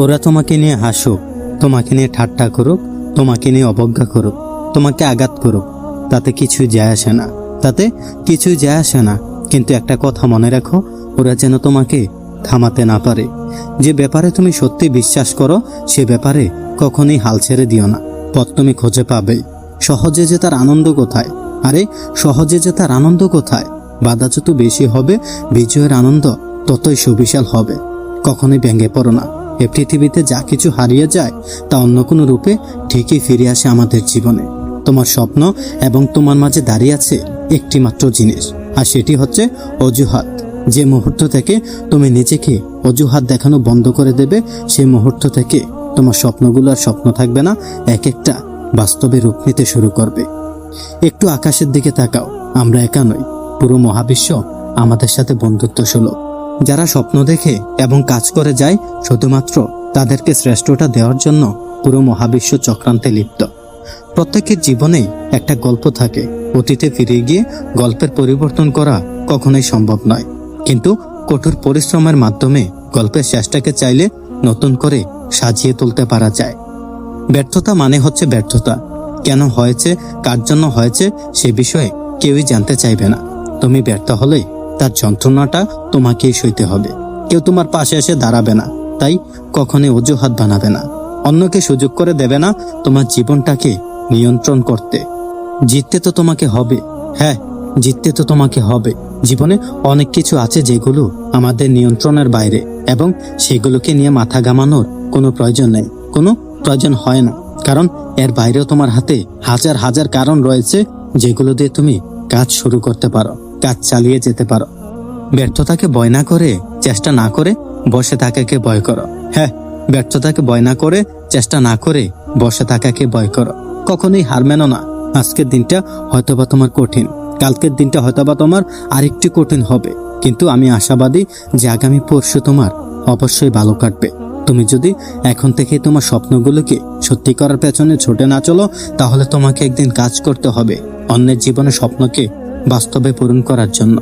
ওরা তোমাকে নিয়ে হাসুক, তোমাকে নিয়ে ঠাট্টা করুক, তোমাকে নিয়ে অবজ্ঞা করুক, তোমাকে আঘাত করুক, তাতে কিছুই যায় আসে না, তাতে কিছুই যায় আসে না। কিন্তু একটা কথা মনে রাখো, ওরা যেন তোমাকে থামাতে না পারে। যে ব্যাপারে তুমি সত্যি বিশ্বাস করো সে ব্যাপারে কখনোই হাল ছেড়ে দিও না। পথ তুমি খুঁজে পাবেই। সহজে যে তার আনন্দ কোথায়? আরে সহজে যে তার আনন্দ কোথায়? বাধা যত বেশি হবে বিজয়ের আনন্দ ততই সুবিশাল হবে। কখনোই ভেঙে পড়ো না। এ পৃথিবীতে যা কিছু হারিয়ে যায় তা অন্য কোনো রূপে ঠিকই ফিরে আসে আমাদের জীবনে। তোমার স্বপ্ন এবং তোমার মাঝে দাঁড়িয়ে আছে একটি মাত্র জিনিস, আর সেটি হচ্ছে অজুহাত। যে মুহূর্ত থেকে তুমি নিজেকে অজুহাত দেখানো বন্ধ করে দেবে, সেই মুহূর্ত থেকে তোমার স্বপ্নগুলো আর স্বপ্ন থাকবে না, এক একটা বাস্তবে রূপ নিতে শুরু করবে। একটু আকাশের দিকে তাকাও। আমরা একা নই, পুরো মহাবিশ্ব আমাদের সাথে বন্ধুত্ব সুলভ। যারা স্বপ্ন দেখে এবং কাজ করে যায় শুধুমাত্র তাদেরকে শ্রেষ্ঠটা দেওয়ার জন্য, পুরো মহাবিশ্ব চক্রান্তে লিপ্ত। প্রত্যেকের জীবনেই একটা গল্প থাকে। অতীতে ফিরে গিয়ে গল্পের পরিবর্তন করা কখনোই সম্ভব নয়, কিন্তু কঠোর পরিশ্রমের মাধ্যমে গল্পের শেষটাকে চাইলে নতুন করে সাজিয়ে তুলতে পারা যায়। ব্যর্থতা মানে হচ্ছে ব্যর্থতা। কেন হয়েছে, কার জন্য হয়েছে, সে বিষয়ে কেউই জানতে চাইবে না। তুমি ব্যর্থ হলেই তার যন্ত্রণাটা তোমাকেই সইতে হবে। কেউ তোমার পাশে এসে দাঁড়াবে না, তাই কখনোই অজুহাত বানাবে না। অন্যকে সুযোগ করে দেবে না তোমার জীবনটাকে নিয়ন্ত্রণ করতে। জিততে তো তোমাকে হবে, হ্যাঁ জিততে তো তোমাকে হবে। জীবনে অনেক কিছু আছে যেগুলো আমাদের নিয়ন্ত্রণের বাইরে, এবং সেগুলোকে নিয়ে মাথা ঘামানোর কোনো প্রয়োজন নেই, কোনো প্রয়োজন হয় না। কারণ এর বাইরেও তোমার হাতে হাজার হাজার কারণ রয়েছে যেগুলো দিয়ে তুমি কাজ শুরু করতে পারো, কাজ চালিয়ে যেতে পারো। ব্যর্থতাকে ভয় না করে, চেষ্টা না করে বসে থাকাকে ভয় করো। হ্যাঁ, ব্যর্থতাকে ভয় না করে, চেষ্টা না করে বসে থাকাকে ভয় করো। কখনোই হার মেনো না। আজকের দিনটা হয়তোবা তোমার কঠিন, কালকের দিনটা হয়তোবা তোমার আরেকটু কঠিন হবে, কিন্তু আমি আশাবাদী যে আগামী পরশু তোমার অবশ্যই ভালো কাটবে। তুমি যদি এখন থেকে তোমার স্বপ্নগুলোকে সত্যি করার পেছনে ছুটে না চলো, তাহলে তোমাকে একদিন কাজ করতে হবে অন্যের জীবনের স্বপ্নকে বাস্তবে পূরণ করার জন্য।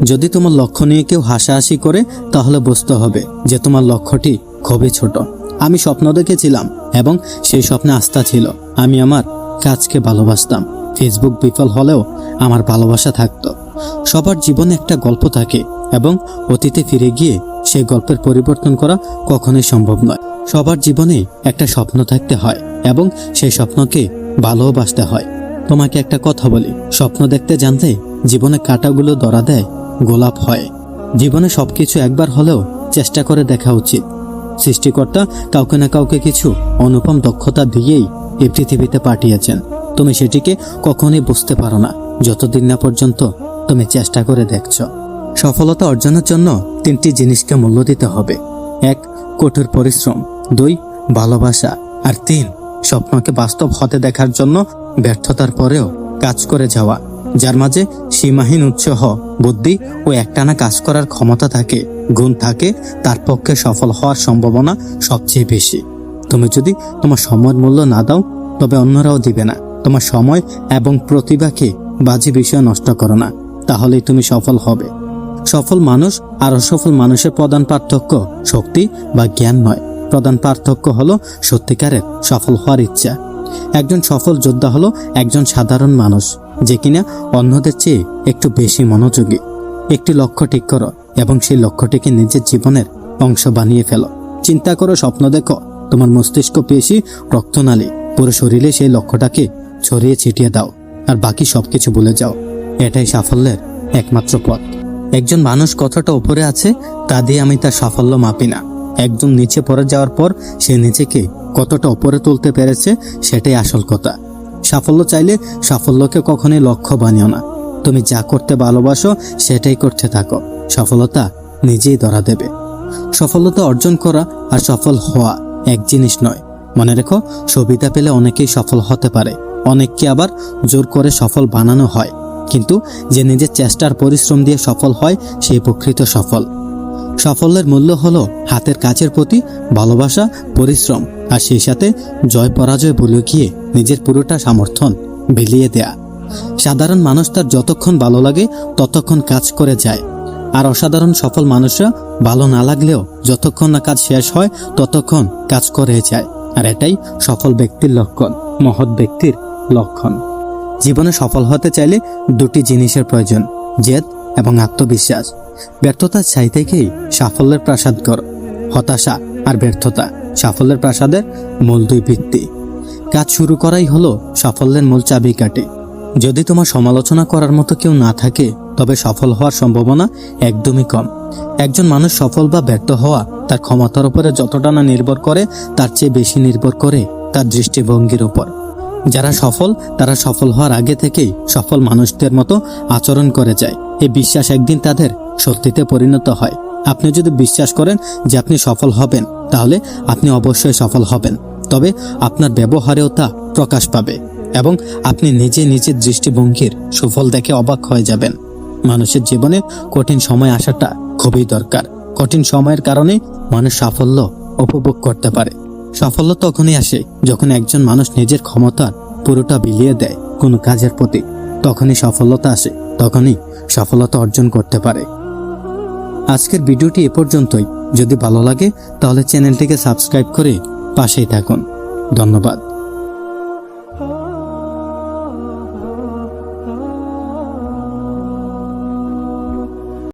যদি তোমার লক্ষ্য নিয়ে কেউ হাসাহাসি করে, তাহলে বুঝতে হবে যে তোমার লক্ষ্যটি খুবই ছোট। আমি স্বপ্ন দেখেছিলাম এবং সেই স্বপ্নে আস্থা ছিল। আমি আমার কাজকে ভালোবাসতাম। ফেসবুক বিফল হলেও আমার ভালোবাসা থাকতো। সবার জীবনে একটা গল্প থাকে এবং অতীতে ফিরে গিয়ে সেই গল্পের পরিবর্তন করা কখনোই সম্ভব নয়। সবার জীবনে একটা স্বপ্ন থাকতে হয় এবং সেই স্বপ্নকে ভালোবাসতে হয়। তোমাকে একটা কথা বলি, স্বপ্ন দেখতে জানতে জীবনে কাঁটাগুলো ধরা দেয়, গোলাপ হয়। জীবনে সবকিছু একবার হলেও চেষ্টা করে দেখা উচিত। সৃষ্টিকর্তা কাউকে না কাউকে কিছু অনুপম দক্ষতা দিয়েই এই পৃথিবীতে পাঠিয়েছেন। তুমি সেটিকে কখনোই বুঝতে পারো না যতদিন না পর্যন্ত তুমি চেষ্টা করে দেখছো। সফলতা অর্জনের জন্য 3টি জিনিসকে মূল্য দিতে হবে। 1, কঠোর পরিশ্রম। 2, ভালোবাসা। আর 3, স্বপ্নকে বাস্তব হতে দেখার জন্য ব্যর্থতার পরেও কাজ করে যাওয়া। যার মাঝে সীমাহীন উৎসাহ, বুদ্ধি ও একটানা কাজ করার ক্ষমতা থাকে, গুণ থাকে, তার পক্ষে সফল হওয়ার সম্ভাবনা সবচেয়ে বেশি। তুমি যদি তোমার সময়ের মূল্য না দাও, তবে অন্যরাও দিবে না। তোমার সময় এবং প্রতিভাকে বাজে বিষয় নষ্ট করো না, তাহলেই তুমি সফল হবে। সফল মানুষ আর অসফল মানুষের প্রধান পার্থক্য শক্তি বা জ্ঞান নয়। প্রধান পার্থক্য হলো সত্যিকারের সফল হওয়ার ইচ্ছা। একজন সফল যোদ্ধা হলো একজন সাধারণ মানুষ যে কিনা অন্যদের চেয়ে একটু বেশি মনোযোগী। একটি লক্ষ্য ঠিক করো এবং সেই লক্ষ্যটিকে নিজের জীবনের অংশ বানিয়ে ফেলো। চিন্তা করো, স্বপ্ন দেখো, তোমার মস্তিষ্ক, পেশি, রক্তনালী, পুরো শরীরে সেই লক্ষ্যটাকে ছড়িয়ে ছিটিয়ে দাও, আর বাকি সবকিছু ভুলে যাও। এটাই সাফল্যের একমাত্র পথ। একজন মানুষ কতটা উপরে আছে তা দিয়ে আমি তার সাফল্য মাপি না। একদম নিচে পড়ে যাওয়ার পর সে নিজেকে কতটা উপরে তুলতে পেরেছে সেটাই আসল কথা। সাফল্য চাইলে সাফল্যকে কখনোই লক্ষ্য বানিও না। তুমি যা করতে ভালোবাসো সেটাই করতে থাকো, সফলতা নিজেই ধরা দেবে। সফলতা অর্জন করা আর সফল হওয়া এক জিনিস নয়। মনে রেখো, সুবিধা পেলে অনেকেই সফল হতে পারে, অনেককে আবার জোর করে সফল বানানো হয়, কিন্তু যে নিজের চেষ্টার পরিশ্রম দিয়ে সফল হয় সেই প্রকৃত সফল। সাফল্যের মূল্য হলো হাতের কাজের প্রতি ভালোবাসা, পরিশ্রম, আর সেই সাথে জয় পরাজয় ভুলে গিয়ে নিজের পুরোটা সমর্থন বিলিয়ে দেয়া। সাধারণ মানুষ তার যতক্ষণ ভালো লাগে ততক্ষণ কাজ করে যায়, আর অসাধারণ সফল মানুষরা ভালো না লাগলেও যতক্ষণ না কাজ শেষ হয় ততক্ষণ কাজ করে যায়। আর এটাই সফল ব্যক্তির লক্ষণ, মহৎ ব্যক্তির লক্ষণ। জীবনে সফল হতে চাইলে দুটি জিনিসের প্রয়োজন, জেদ এবং আত্মবিশ্বাস। ব্যর্থতার ছাই থেকেই সাফল্যের প্রাসাদ গড়। হতাশা আর ব্যর্থতা সাফল্যের প্রাসাদের মূল দুই ভিত্তি। কাজ শুরু করাই হলো সাফল্যের মূল চাবিকাঠি। যদি তোমার সমালোচনা করার মতো কেউ না থাকে তবে সফল হওয়ার সম্ভাবনা একদমই কম। একজন মানুষ সফল বা ব্যর্থ হওয়া তার ক্ষমতার উপরে যতটা না নির্ভর করে তার চেয়ে বেশি নির্ভর করে তার দৃষ্টিভঙ্গির উপর। যারা সফল তারা সফল হওয়ার আগে থেকেই সফল মানুষদের মতো আচরণ করে যায়। এই বিশ্বাস একদিন তাদের সত্যিতে পরিণত হয়। আপনি যদি বিশ্বাস করেন যে আপনি সফল হবেন তাহলে আপনি অবশ্যই সফল হবেন, তবে আপনার ব্যবহারেও তা প্রকাশ পাবে এবং আপনি নিজে নিজের দৃষ্টিভঙ্গির সুফল দেখে অবাক হয়ে যাবেন। মানুষের জীবনে কঠিন সময় আসাটা খুবই দরকার। কঠিন সময়ের কারণে মানুষ সাফল্য উপভোগ করতে পারে। সাফল্য তখনই আসে যখন একজন মানুষ নিজের ক্ষমতার পুরোটা বিলিয়ে দেয় কোনো কাজের প্রতি। তখনই সফলতা আসে, তখনই সফলতা অর্জন করতে পারে। আজকের ভিডিওটি এ পর্যন্তই। যদি ভালো লাগে তাহলে চ্যানেলটিকে সাবস্ক্রাইব করে পাশেই থাকুন। ধন্যবাদ।